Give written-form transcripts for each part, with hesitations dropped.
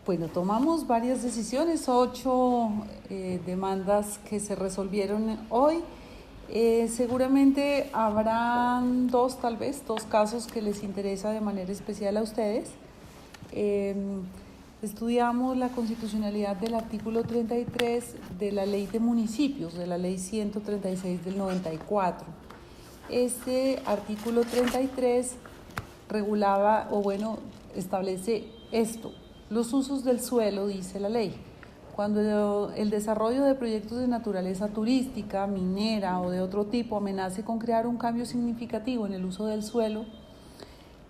Bueno, tomamos varias decisiones, 8 demandas que se resolvieron hoy. Seguramente habrán tal vez dos casos que les interesa de manera especial a ustedes. Estudiamos la constitucionalidad del artículo 33 de la Ley de Municipios, de la Ley 136 del 94. Este artículo 33 establece esto: los usos del suelo, dice la ley. Cuando el desarrollo de proyectos de naturaleza turística, minera o de otro tipo amenace con crear un cambio significativo en el uso del suelo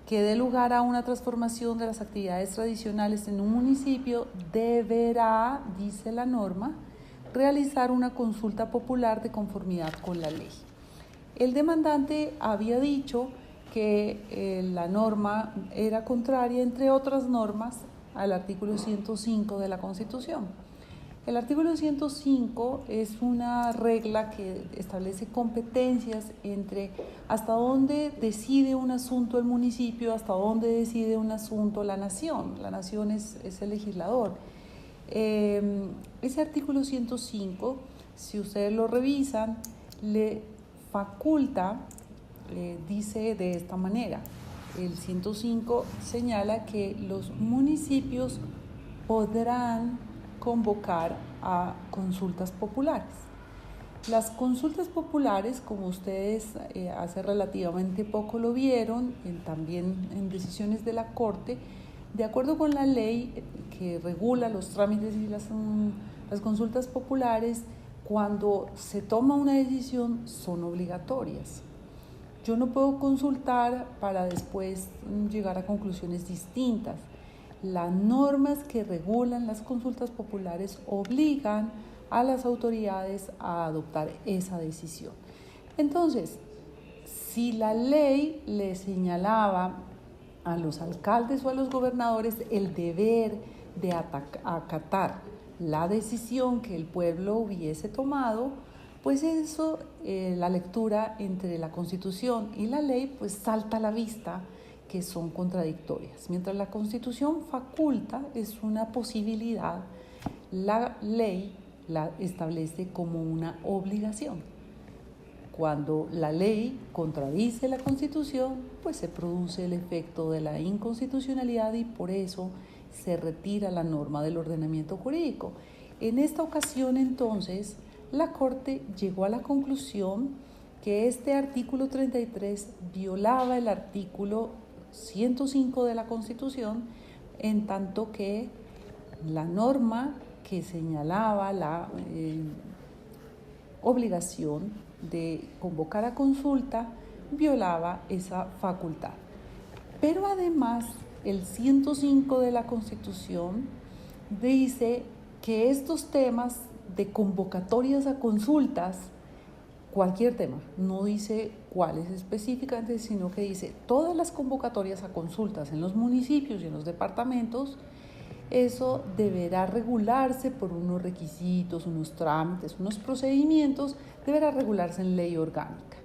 que dé lugar a una transformación de las actividades tradicionales en un municipio, deberá, dice la norma, realizar una consulta popular de conformidad con la ley. El demandante había dicho que la norma era contraria, entre otras normas, al artículo 105 de la Constitución. El artículo 105 es una regla que establece competencias entre hasta dónde decide un asunto el municipio, hasta dónde decide un asunto la nación. La nación es el legislador. Ese artículo 105, si ustedes lo revisan, le faculta, dice de esta manera: el 105 señala que los municipios podrán convocar a consultas populares. Las consultas populares, como ustedes hace relativamente poco lo vieron, también en decisiones de la Corte, de acuerdo con la ley que regula los trámites y las consultas populares, cuando se toma una decisión son obligatorias. Yo no puedo consultar para después llegar a conclusiones distintas. Las normas que regulan las consultas populares obligan a las autoridades a adoptar esa decisión. Entonces, si la ley le señalaba a los alcaldes o a los gobernadores el deber de acatar la decisión que el pueblo hubiese tomado, pues eso, la lectura entre la Constitución y la ley, pues salta a la vista que son contradictorias. Mientras la Constitución faculta, es una posibilidad, la ley la establece como una obligación. Cuando la ley contradice la Constitución, pues se produce el efecto de la inconstitucionalidad y por eso se retira la norma del ordenamiento jurídico. En esta ocasión, entonces, la Corte llegó a la conclusión que este artículo 33 violaba el artículo 105 de la Constitución, en tanto que la norma que señalaba la obligación de convocar a consulta violaba esa facultad. Pero además, el 105 de la Constitución dice que estos temas de convocatorias a consultas, cualquier tema, no dice cuáles específicamente, sino que dice todas las convocatorias a consultas en los municipios y en los departamentos, eso deberá regularse por unos requisitos, unos trámites, unos procedimientos, deberá regularse en ley orgánica.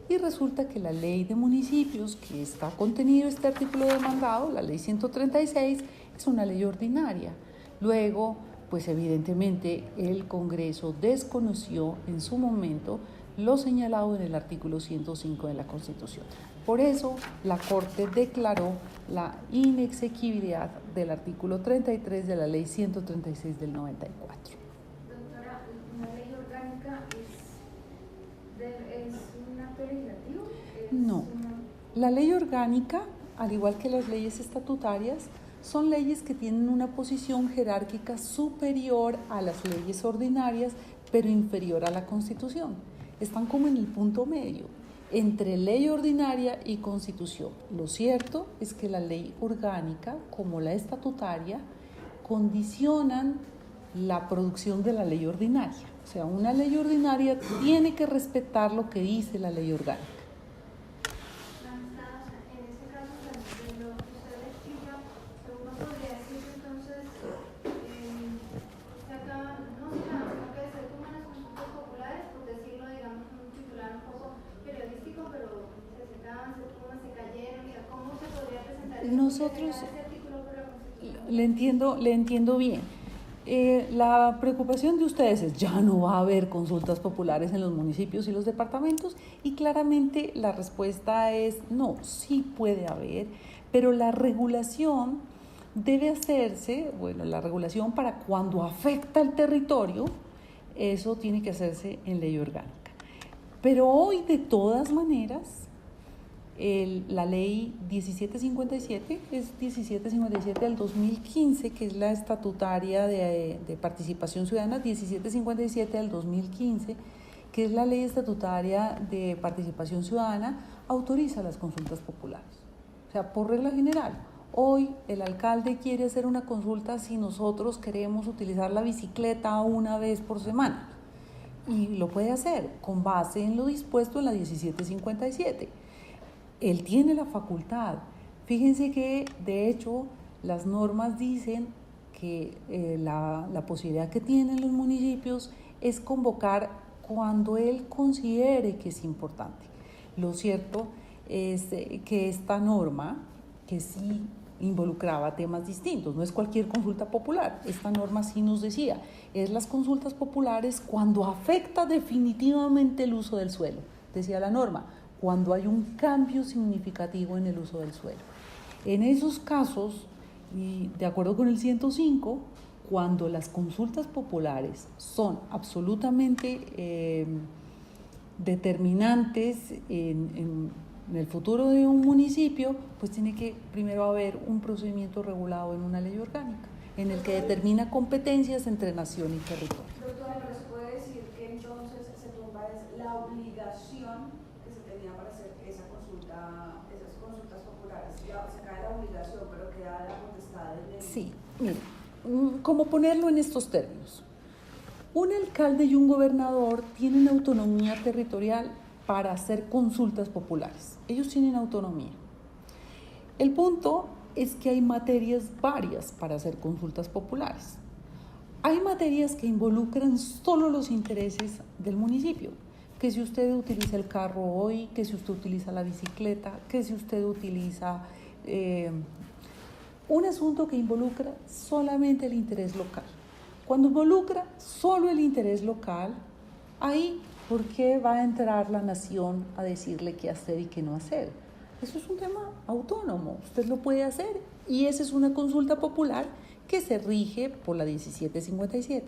Y resulta que la ley de municipios, que está contenido este artículo demandado, la ley 136, es una ley ordinaria. Luego, pues evidentemente el Congreso desconoció en su momento lo señalado en el artículo 105 de la Constitución. Por eso, la Corte declaró la inexequibilidad del artículo 33 de la Ley 136 del 94. Doctora, ¿una ley orgánica es un acto legislativo? No. La ley orgánica, al igual que las leyes estatutarias, son leyes que tienen una posición jerárquica superior a las leyes ordinarias, pero inferior a la Constitución. Están como en el punto medio entre ley ordinaria y Constitución. Lo cierto es que la ley orgánica, como la estatutaria, condicionan la producción de la ley ordinaria. O sea, una ley ordinaria tiene que respetar lo que dice la ley orgánica. En este caso, de lo que usted explica, uno podría decir que entonces se acaban, no sino que se toman las consultas populares, por decirlo, digamos, en un titular un poco periodístico, pero se secaban, se toman, se cayeron. ¿Cómo se podría presentar ese artículo por la Constitución? le entiendo bien. La preocupación de ustedes es ya no va a haber consultas populares en los municipios y los departamentos, y claramente la respuesta es no, sí puede haber, pero la regulación debe hacerse, bueno, la regulación para cuando afecta el territorio, eso tiene que hacerse en ley orgánica. Pero hoy, de todas maneras, la ley 1757 es 1757 del 2015, que es la estatutaria de participación ciudadana, 1757 del 2015, que es la ley estatutaria de participación ciudadana, autoriza las consultas populares. O sea, por regla general, hoy el alcalde quiere hacer una consulta si nosotros queremos utilizar la bicicleta una vez por semana, y lo puede hacer con base en lo dispuesto en la 1757. Él tiene la facultad. Fíjense que, de hecho, las normas dicen que la posibilidad que tienen los municipios es convocar cuando él considere que es importante. Lo cierto es que esta norma, que sí involucraba temas distintos, no es cualquier consulta popular, esta norma sí nos decía, es las consultas populares cuando afecta definitivamente el uso del suelo, decía la norma, cuando hay un cambio significativo en el uso del suelo. En esos casos, y de acuerdo con el 105, cuando las consultas populares son absolutamente determinantes en el futuro de un municipio, pues tiene que primero haber un procedimiento regulado en una ley orgánica, en el que determina competencias entre nación y territorio. Doctora, pero se puede decir que entonces se tumba la obligación que se tenía para hacer esas consultas populares. Ya se cae la obligación, pero queda la potestad del... Sí, mire, ¿cómo ponerlo en estos términos? Un alcalde y un gobernador tienen autonomía territorial para hacer consultas populares. Ellos tienen autonomía. El punto es que hay materias varias para hacer consultas populares. Hay materias que involucran solo los intereses del municipio, que si usted utiliza el carro hoy, que si usted utiliza la bicicleta, que si usted utiliza un asunto que involucra solamente el interés local. Cuando involucra solo el interés local, ahí, ¿por qué va a entrar la nación a decirle qué hacer y qué no hacer? Eso es un tema autónomo, usted lo puede hacer, y esa es una consulta popular que se rige por la 1757,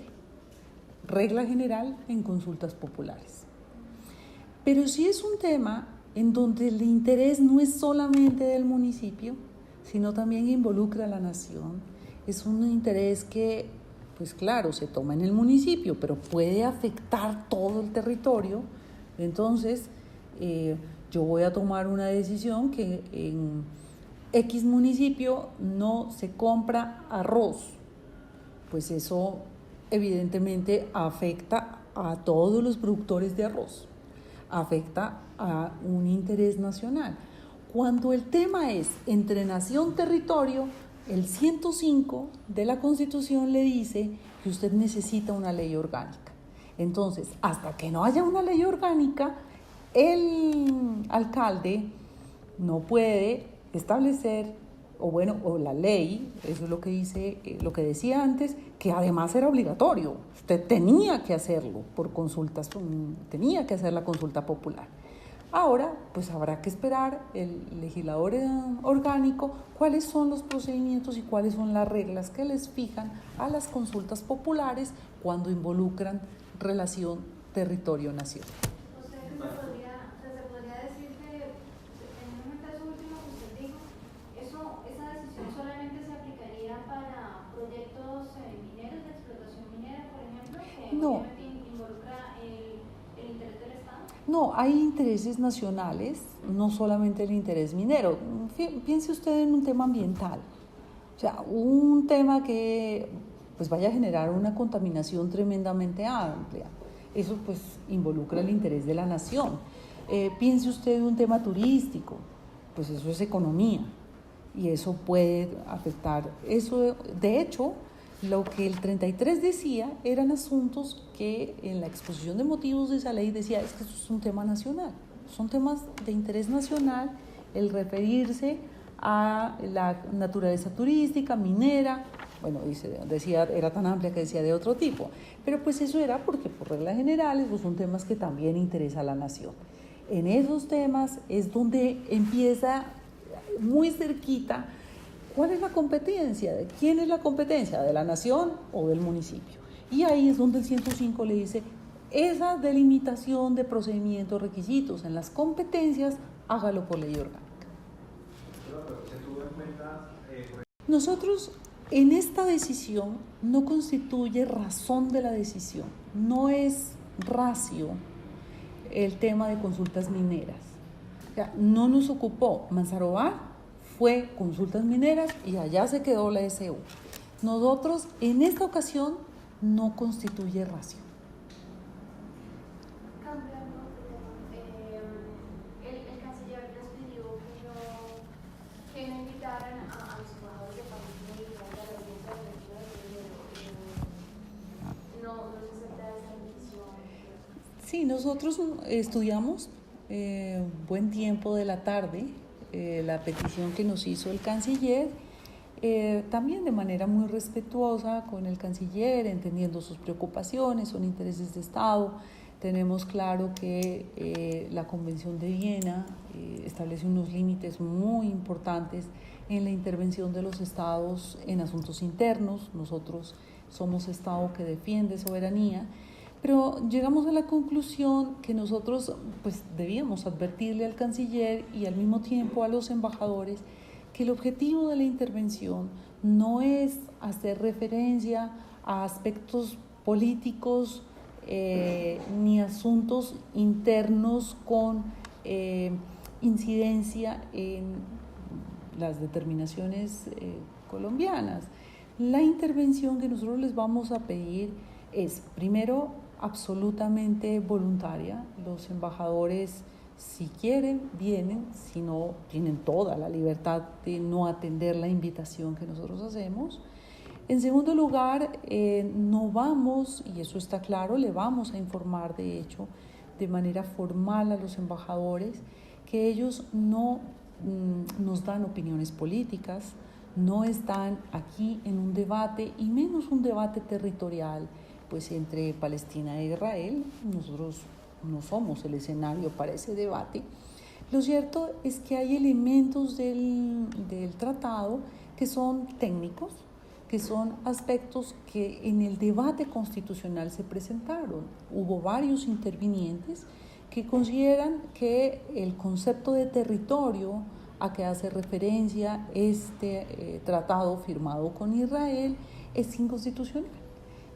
regla general en consultas populares. Pero si es un tema en donde el interés no es solamente del municipio, sino también involucra a la nación, es un interés que, pues claro, se toma en el municipio, pero puede afectar todo el territorio. Entonces, yo voy a tomar una decisión que en X municipio no se compra arroz. Pues eso evidentemente afecta a todos los productores de arroz, afecta a un interés nacional. Cuando el tema es entre nación-territorio, el 105 de la Constitución le dice que usted necesita una ley orgánica. Entonces, hasta que no haya una ley orgánica, el alcalde no puede establecer, o la ley, eso es lo que dice, lo que decía antes, que además era obligatorio. Usted tenía que hacerlo por consultas, tenía que hacer la consulta popular. Ahora, pues habrá que esperar el legislador orgánico cuáles son los procedimientos y cuáles son las reglas que les fijan a las consultas populares cuando involucran relación territorio-nación. O sea, se podría decir que en un caso último que usted dijo, esa decisión solamente se aplicaría para proyectos mineros, de explotación minera, por ejemplo, que no. Involucra el interés del Estado. No, hay intereses nacionales, no solamente el interés minero. Piense usted en un tema ambiental, o sea, un tema que pues vaya a generar una contaminación tremendamente amplia. Eso pues involucra el interés de la nación. Piense usted en un tema turístico, pues eso es economía y eso puede afectar. Eso, de hecho, lo que el 33 decía eran asuntos que en la exposición de motivos de esa ley decía es que eso es un tema nacional, son temas de interés nacional, el referirse a la naturaleza turística, minera, bueno, decía, era tan amplia que decía de otro tipo, pero pues eso era porque por reglas generales pues son temas que también interesa a la nación. En esos temas es donde empieza muy cerquita cuál es la competencia, de quién es la competencia, de la nación o del municipio. Y ahí es donde el 105 le dice, esa delimitación de procedimientos, requisitos en las competencias, hágalo por ley orgánica. Nosotros en esta decisión no constituye razón de la decisión, no es ratio el tema de consultas mineras. O sea, no nos ocupó. Manzarobar fue consultas mineras y allá se quedó la SU. Nosotros en esta ocasión no constituye ratio. El canciller les pidió que no invitaran a los embajadores de países durante la audiencia de no se acepta esa petición. Sí, nosotros estudiamos buen tiempo de la tarde la petición que nos hizo el canciller, también de manera muy respetuosa con el canciller, entendiendo sus preocupaciones, son intereses de Estado. Tenemos claro que la Convención de Viena establece unos límites muy importantes en la intervención de los estados en asuntos internos. Nosotros somos Estado que defiende soberanía, pero llegamos a la conclusión que nosotros pues debíamos advertirle al canciller y al mismo tiempo a los embajadores que el objetivo de la intervención no es hacer referencia a aspectos políticos ni asuntos internos con incidencia en las determinaciones colombianas. La intervención que nosotros les vamos a pedir es, primero, absolutamente voluntaria. Los embajadores, si quieren, vienen, si no, tienen toda la libertad de no atender la invitación que nosotros hacemos. En segundo lugar, no vamos, y eso está claro, le vamos a informar, de hecho, de manera formal a los embajadores, que ellos no nos dan opiniones políticas, no están aquí en un debate, y menos un debate territorial, pues entre Palestina e Israel. Nosotros no somos el escenario para ese debate. Lo cierto es que hay elementos del tratado que son técnicos, que son aspectos que en el debate constitucional se presentaron. Hubo varios intervinientes que consideran que el concepto de territorio a que hace referencia este tratado firmado con Israel es inconstitucional.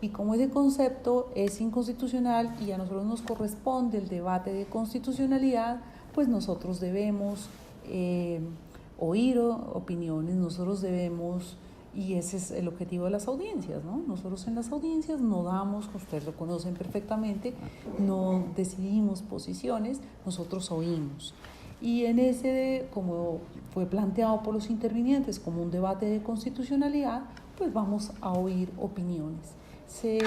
Y como ese concepto es inconstitucional y a nosotros nos corresponde el debate de constitucionalidad, pues nosotros debemos oír opiniones, nosotros debemos, y ese es el objetivo de las audiencias, ¿no? Nosotros en las audiencias no damos, ustedes lo conocen perfectamente, no decidimos posiciones, nosotros oímos. Y en ese, como fue planteado por los intervinientes como un debate de constitucionalidad, pues vamos a oír opiniones. Se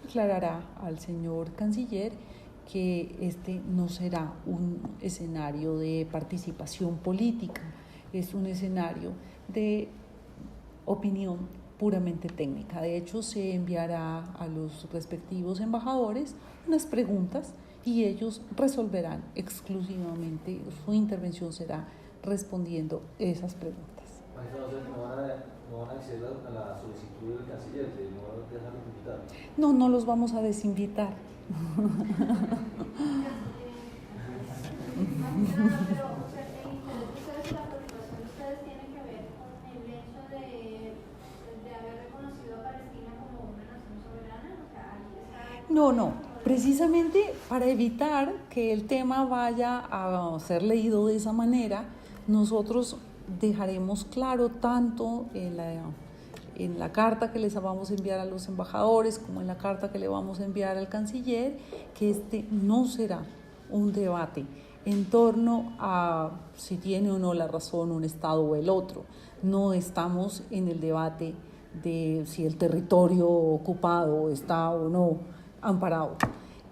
aclarará al señor canciller que este no será un escenario de participación política, es un escenario de opinión puramente técnica. De hecho, se enviará a los respectivos embajadores unas preguntas y ellos resolverán exclusivamente, su intervención será respondiendo esas preguntas. ¿No van a acceder a la solicitud del canciller? ¿No dejan de invitar? No, no los vamos a desinvitar. Pero el interés de ustedes y la preocupación de ustedes tiene que ver con el hecho de haber reconocido a Palestina como una nación soberana. O sea, ahí está... No, precisamente para evitar que el tema vaya a ser leído de esa manera, nosotros dejaremos claro tanto en la carta que les vamos a enviar a los embajadores como en la carta que le vamos a enviar al canciller, que este no será un debate en torno a si tiene o no la razón un Estado o el otro. No estamos en el debate de si el territorio ocupado está o no amparado.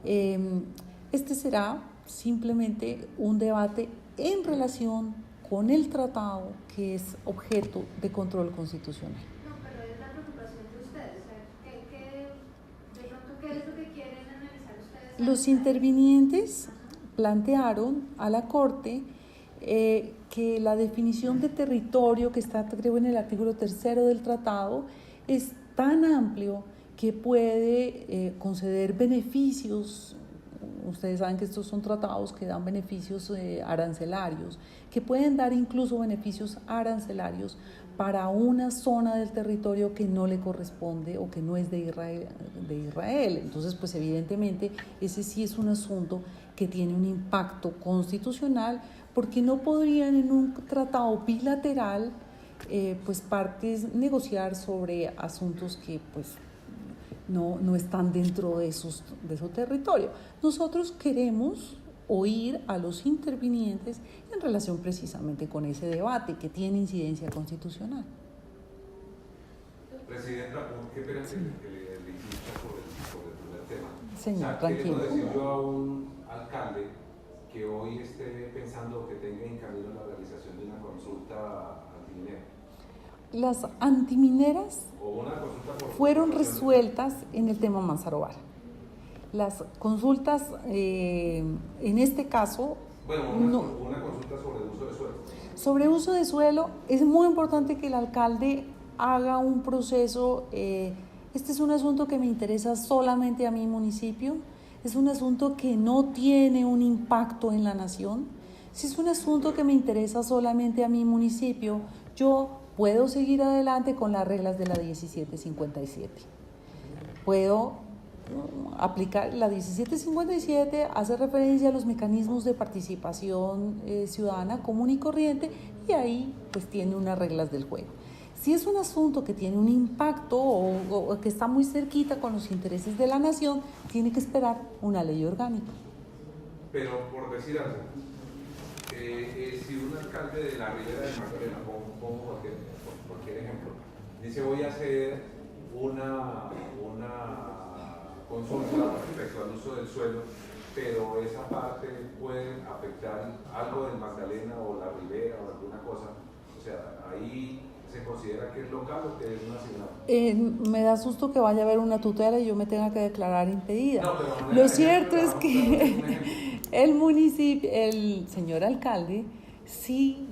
Este será simplemente un debate en relación con el tratado que es objeto de control constitucional. No, pero quieren analizar ustedes? Los intervinientes plantearon a la Corte que la definición de territorio que está, creo, en el artículo 3 del tratado es tan amplio que puede conceder beneficios. Ustedes saben que estos son tratados que dan beneficios arancelarios, que pueden dar incluso beneficios arancelarios para una zona del territorio que no le corresponde o que no es de Israel. Entonces, pues evidentemente ese sí es un asunto que tiene un impacto constitucional, porque no podrían en un tratado bilateral pues partes negociar sobre asuntos que pues no están dentro de su territorio. Nosotros queremos oír a los intervinientes en relación precisamente con ese debate que tiene incidencia constitucional. Presidenta, qué pena que le insista sobre el primer tema. Señor, tranquilo. ¿Qué le puedo decir tranquilo. yo a un alcalde que hoy esté pensando que tenga en camino la realización de una consulta antiminera? Las antimineras O una consulta por fueron resueltas en el tema Manzaro-Vara. Las consultas, en este caso, bueno, una consulta sobre uso de suelo. sobre uso de suelo, es muy importante que el alcalde haga un proceso. Este es un asunto que me interesa solamente a mi municipio, es un asunto que no tiene un impacto en la nación. Si es un asunto que me interesa solamente a mi municipio, yo puedo seguir adelante con las reglas de la 1757. Puedo aplicar la 1757, hace referencia a los mecanismos de participación ciudadana común y corriente, y ahí pues tiene unas reglas del juego. Si es un asunto que tiene un impacto o que está muy cerquita con los intereses de la nación, tiene que esperar una ley orgánica. Pero por decir algo, si un alcalde de la Ribera de Magdalena, pongo cualquier ejemplo, dice voy a hacer una consulta respecto al uso del suelo, pero esa parte puede afectar algo del Magdalena o la Ribera o alguna cosa, o sea, ahí se considera que es local o que es nacional. Me da susto que vaya a haber una tutela y yo me tenga que declarar impedida. No, pero lo cierto es que el municipio, el señor alcalde, sí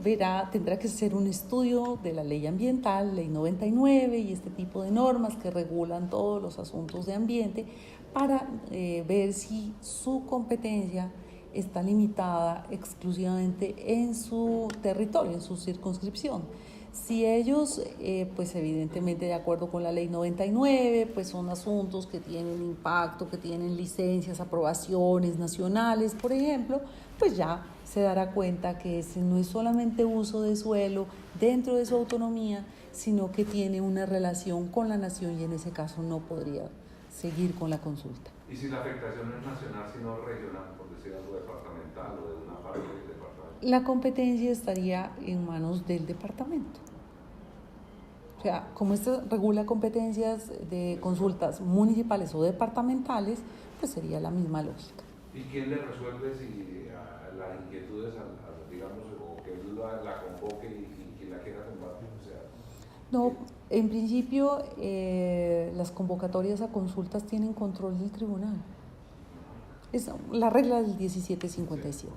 tendrá que hacer un estudio de la ley ambiental, ley 99 y este tipo de normas que regulan todos los asuntos de ambiente, para ver si su competencia está limitada exclusivamente en su territorio, en su circunscripción. Si ellos, pues evidentemente de acuerdo con la ley 99, pues son asuntos que tienen impacto, que tienen licencias, aprobaciones nacionales, por ejemplo, pues ya se dará cuenta que ese no es solamente uso de suelo dentro de su autonomía, sino que tiene una relación con la nación y en ese caso no podría seguir con la consulta. ¿Y si la afectación no es nacional, sino regional, por decir algo departamental o de una parte del departamento? La competencia estaría en manos del departamento. O sea, como esto regula competencias de consultas municipales o departamentales, pues sería la misma lógica. ¿Y quién le resuelve si las inquietudes, digamos, o que él la convoque y quien la quiera combatir? O sea, no, en principio las convocatorias a consultas tienen control del tribunal. Es la regla del 1757.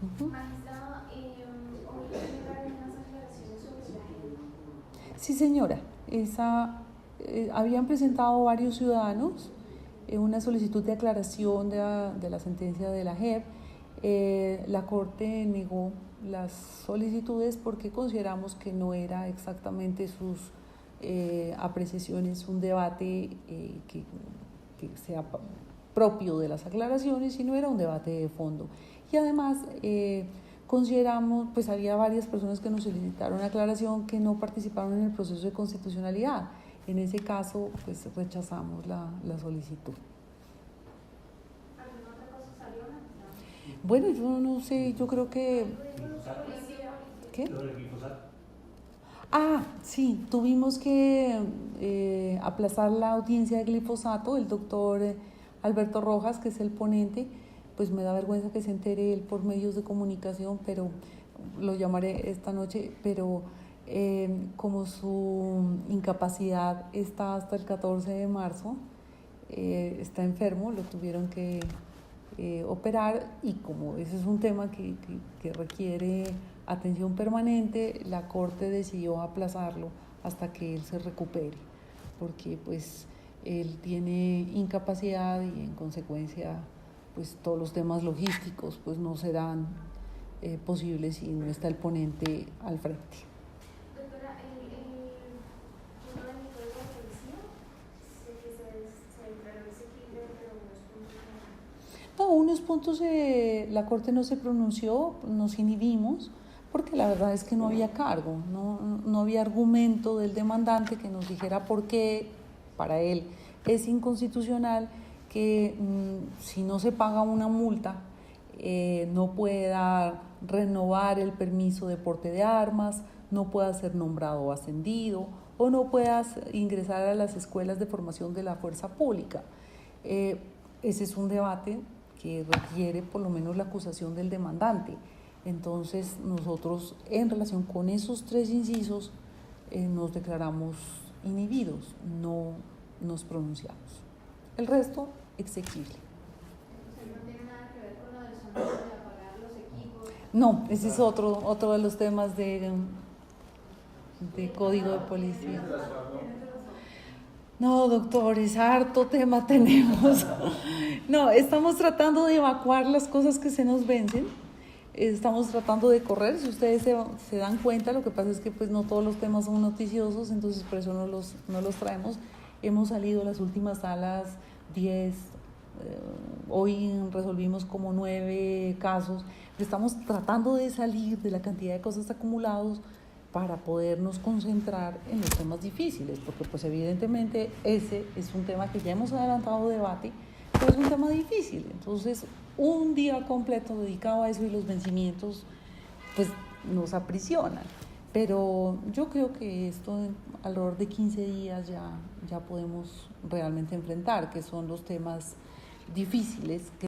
Magistrado, hoy llegaron unas aclaraciones sobre la agenda. Sí, señora. Habían presentado varios ciudadanos una solicitud de aclaración de la sentencia de la JEP. La Corte negó las solicitudes porque consideramos que no era exactamente sus apreciaciones un debate que sea propio de las aclaraciones, sino era un debate de fondo. Y además consideramos, pues había varias personas que nos solicitaron aclaración que no participaron en el proceso de constitucionalidad. En ese caso, pues rechazamos la solicitud. ¿Alguna otra cosa salió? Bueno, yo no sé, yo creo que... ¿Qué? Lo del glifosato. Ah, sí, tuvimos que aplazar la audiencia de glifosato. El doctor Alberto Rojas, que es el ponente, pues me da vergüenza que se entere él por medios de comunicación, pero lo llamaré esta noche, pero como su incapacidad está hasta el 14 de marzo, está enfermo, lo tuvieron que operar, y como ese es un tema que requiere atención permanente, la Corte decidió aplazarlo hasta que él se recupere, porque pues él tiene incapacidad y en consecuencia pues todos los temas logísticos pues no serán posibles si no está el ponente al frente. Doctora, uno de mi código de policía se declaró exequible, pero unos puntos No, unos puntos la Corte no se pronunció, nos inhibimos, porque la verdad es que no había cargo, no había argumento del demandante que nos dijera por qué para él es inconstitucional que si no se paga una multa no pueda renovar el permiso de porte de armas, no pueda ser nombrado o ascendido, o no pueda ingresar a las escuelas de formación de la fuerza pública. Ese es un debate que requiere por lo menos la acusación del demandante. Entonces nosotros en relación con esos tres incisos nos declaramos inhibidos, no nos pronunciamos. El resto, exequible. no tiene nada que ver con lo del sonido de apagar los equipos. No, ese es otro de los temas de código de policía. No, doctores, harto tema tenemos. No, estamos tratando de evacuar las cosas que se nos vencen. Estamos tratando de correr, si ustedes se dan cuenta, lo que pasa es que pues no todos los temas son noticiosos, entonces por eso no los traemos. Hemos salido las últimas salas 10, hoy resolvimos como 9 casos. Estamos tratando de salir de la cantidad de cosas acumulados para podernos concentrar en los temas difíciles, porque pues evidentemente ese es un tema que ya hemos adelantado debate, pero es un tema difícil. Entonces un día completo dedicado a eso y los vencimientos pues nos aprisionan, pero yo creo que esto alrededor de 15 días ya podemos realmente enfrentar, que son los temas difíciles que